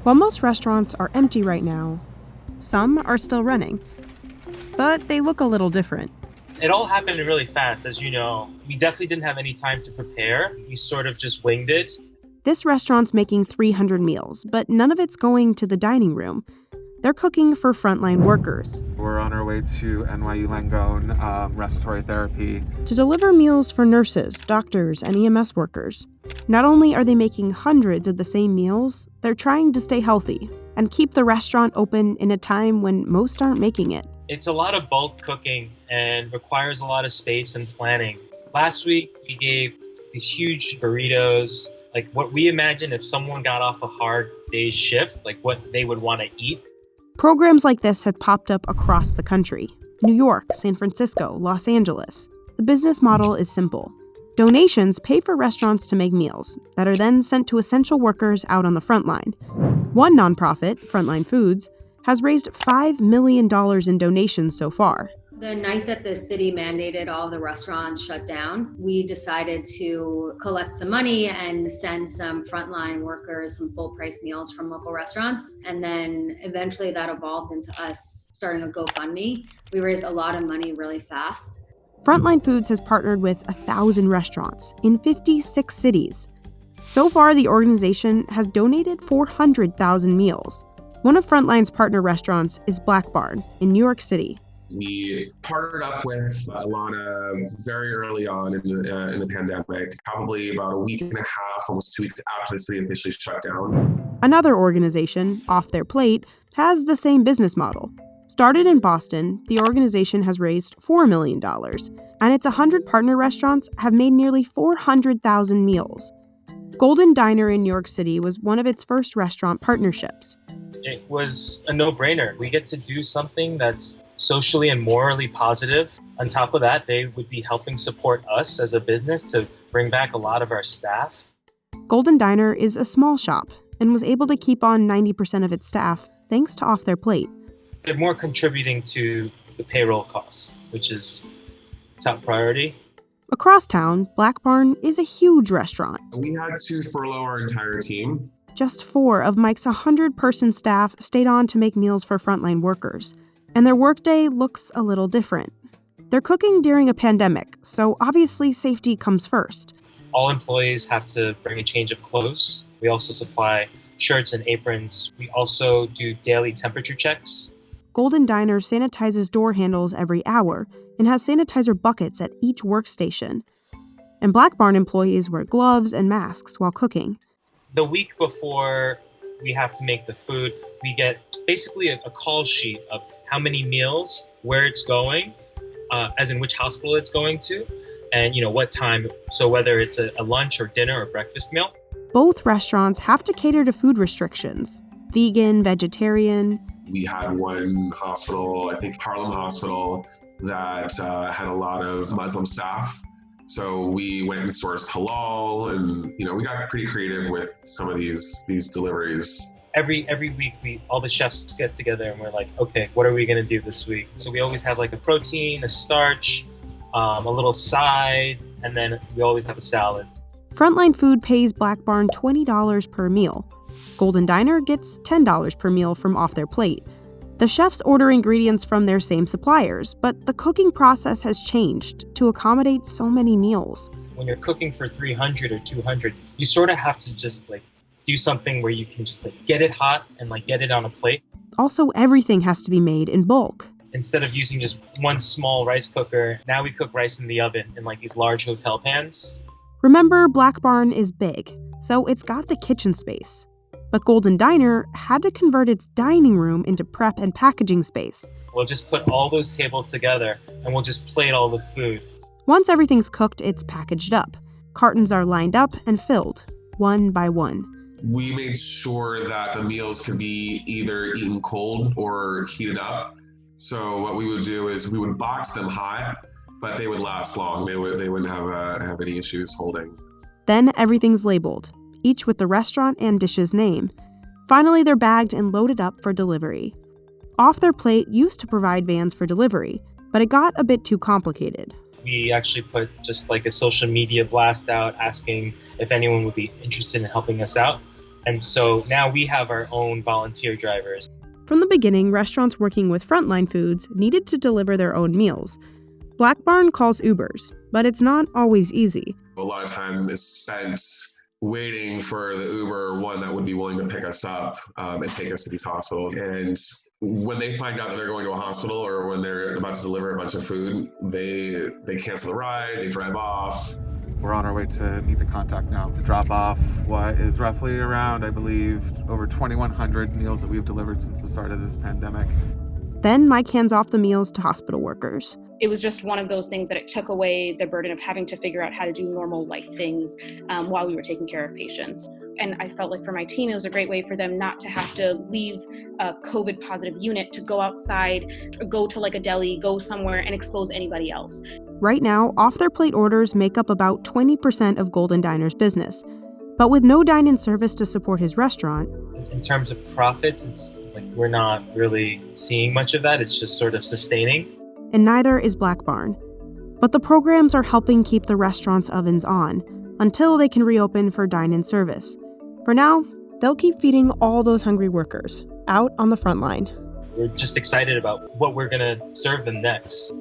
While most restaurants are empty right now, some are still running, but they look a little different. It all happened really fast, as you know. We definitely didn't have any time to prepare. We sort of just winged it. This restaurant's making 300 meals, but none of it's going to the dining room. They're cooking for frontline workers. We're on our way to NYU Langone respiratory therapy. To deliver meals for nurses, doctors, and EMS workers. Not only are they making hundreds of the same meals, they're trying to stay healthy and keep the restaurant open in a time when most aren't making it. It's a lot of bulk cooking and requires a lot of space and planning. Last week, we gave these huge burritos, like what we imagine if someone got off a hard day's shift, like what they would want to eat. Programs like this have popped up across the country. New York, San Francisco, Los Angeles. The business model is simple. Donations pay for restaurants to make meals that are then sent to essential workers out on the front line. One nonprofit, Frontline Foods, has raised $5 million in donations so far. The night that the city mandated all the restaurants shut down, we decided to collect some money and send some frontline workers some full price meals from local restaurants. And then eventually that evolved into us starting a GoFundMe. We raised a lot of money really fast. Frontline Foods has partnered with 1,000 restaurants in 56 cities. So far, the organization has donated 400,000 meals. One of Frontline's partner restaurants is Blackbarn in New York City. We partnered up with Alana very early on in the pandemic, probably about a week and a half, almost 2 weeks after the city officially shut down. Another organization, Off Their Plate, has the same business model. Started in Boston, the organization has raised $4 million, and its 100 partner restaurants have made nearly 400,000 meals. Golden Diner in New York City was one of its first restaurant partnerships. It was a no-brainer. We get to do something that's socially and morally positive. On top of that, they would be helping support us as a business to bring back a lot of our staff. Golden Diner is a small shop and was able to keep on 90% of its staff thanks to Off Their Plate. They're more contributing to the payroll costs, which is top priority. Across town, Blackbarn is a huge restaurant. We had to furlough our entire team. Just 4 of Mike's 100-person staff stayed on to make meals for frontline workers, and their workday looks a little different. They're cooking during a pandemic, so obviously safety comes first. All employees have to bring a change of clothes. We also supply shirts and aprons. We also do daily temperature checks. Golden Diner sanitizes door handles every hour and has sanitizer buckets at each workstation. And Blackbarn employees wear gloves and masks while cooking. The week before we have to make the food, we get basically a call sheet of how many meals, where it's going, as in which hospital it's going to, and what time. So whether it's a lunch or dinner or breakfast meal. Both restaurants have to cater to food restrictions. Vegan, vegetarian. We had one hospital, I think Harlem Hospital, that had a lot of Muslim staff. So we went and sourced halal, and we got pretty creative with some of these deliveries. Every week, all the chefs get together and we're like, okay, what are we gonna do this week? So we always have like a protein, a starch, a little side, and then we always have a salad. Frontline Food pays Blackbarn $20 per meal. Golden Diner gets $10 per meal from Off Their Plate. The chefs order ingredients from their same suppliers, but the cooking process has changed to accommodate so many meals. When you're cooking for 300 or 200, you sort of have to just do something where you can just get it hot and get it on a plate. Also, everything has to be made in bulk. Instead of using just one small rice cooker, now we cook rice in the oven in these large hotel pans. Remember, Blackbarn is big, so it's got the kitchen space. But Golden Diner had to convert its dining room into prep and packaging space. We'll just put all those tables together and we'll just plate all the food. Once everything's cooked, it's packaged up. Cartons are lined up and filled, one by one. We made sure that the meals could be either eaten cold or heated up. So what we would do is we would box them hot, but they would last long. They wouldn't have any issues holding. Then everything's labeled, each with the restaurant and dish's name. Finally, they're bagged and loaded up for delivery. Off Their Plate used to provide vans for delivery, but it got a bit too complicated. We actually put just a social media blast out asking if anyone would be interested in helping us out. And so now we have our own volunteer drivers. From the beginning, restaurants working with Frontline Foods needed to deliver their own meals. Blackbarn calls Ubers, but it's not always easy. A lot of time is spent waiting for the Uber one that would be willing to pick us up and take us to these hospitals. And when they find out that they're going to a hospital or when they're about to deliver a bunch of food, they cancel the ride, they drive off. We're on our way to meet the contact now to drop off what is roughly around, I believe, over 2,100 meals that we've delivered since the start of this pandemic. Then Mike hands off the meals to hospital workers. It was just one of those things that it took away the burden of having to figure out how to do normal life things while we were taking care of patients. And I felt like for my team, it was a great way for them not to have to leave a COVID positive unit to go outside, or go to like a deli, go somewhere and expose anybody else. Right now, off-their-plate orders make up about 20% of Golden Diner's business. But with no dine-in service to support his restaurant, In terms of profits, it's like we're not really seeing much of that. It's just sort of sustaining. and neither is Blackbarn. But the programs are helping keep the restaurant's ovens on until they can reopen for dine-in service. For now, they'll keep feeding all those hungry workers out on the front line. We're just excited about what we're going to serve them next.